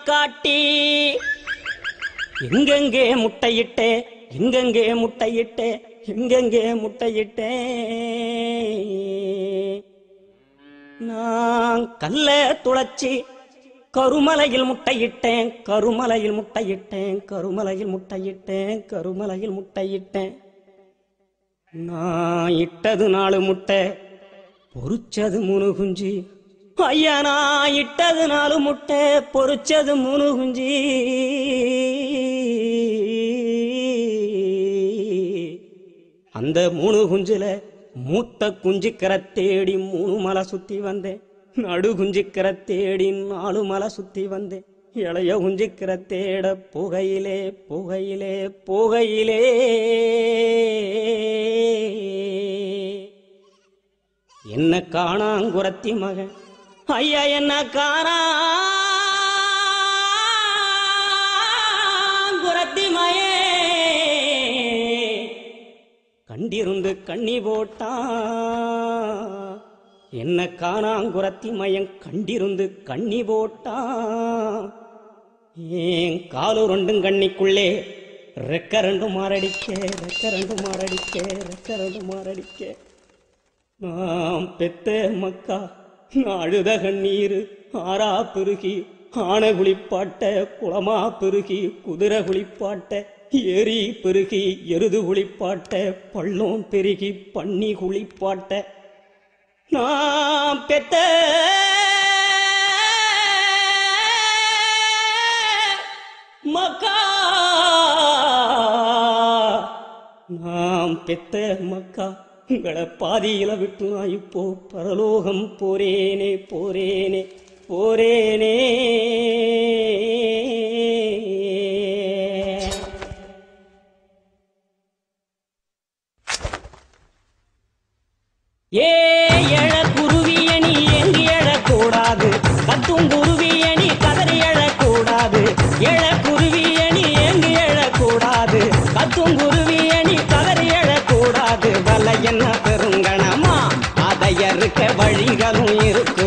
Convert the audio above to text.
காட்டி எங்கெங்கே முட்டையிட்டே எங்கெங்கே முட்டையிட்டே எங்கெங்கே முட்டையிட்டே நான் கல்ல துளைச்சி கருமலையில் முட்டையிட்டேன் கருமலையில் முட்டையிட்டேன் கருமலையில் முட்டையிட்டேன் கருமலையில் முட்டையிட்டேன் நான் இட்டது 4 முட்டை பொறிச்சது 3 குஞ்சு ஐயா நான் இட்டது 4 முட்டை பொறிச்சது 3 குஞ்சு அந்த 3 குஞ்சுல மூத்த குஞ்சுக்கரை தேடி 3 மலை சுத்தி வந்தேன் நடு குஞ்சுக்கரை தேடி 4 மலை சுத்தி வந்தேன் இளைய குஞ்சுக்கரை தேட புகையிலே புகையிலே புகையிலே என்ன காணாங்குரத்தி மகன் ஐயா என்ன காணாங்குரத்தி மயே கண்டிருந்து கண்ணி போட்டான் என்ன காணாங்குரத்தி மயன் கண்டிருந்து கண்ணி போட்டான் ஏன் காலு 2 கண்ணிக்குள்ளே ரெக்க 2 மாரடிக்க ரெக்க 2 மாரடிக்க ரெக்க 2 மாரடிக்க நாம் பெத்த மக்கா அழுத கண்ணீர் ஆறா பெருகி ஆனை குளிப்பாட்ட குளமா பெருகி குதிரை குளிப்பாட்ட ஏரி பெருகி எருது குளிப்பாட்ட பள்ளம் பெருகி பன்னி குளிப்பாட்ட நாம் பெத்த மக்கா நாம் பெத்த மக்கா உங்களை பாதியில விட்டு நான் இப்போ பரலோகம் போரேனே போரேனே போரேனே ஏ எழ குருவியணி எங்கு எழக்கூடாது கத்தும் குருவியணி கதறி எழக்கூடாது எழ குருவியணி எங்கு எழக்கூடாது கத்தும் குருவியணி கதறி எழக்கூடாது வலை என்ன பெருங்கணமா அதை அறுக்க வழிகளும் இருக்கு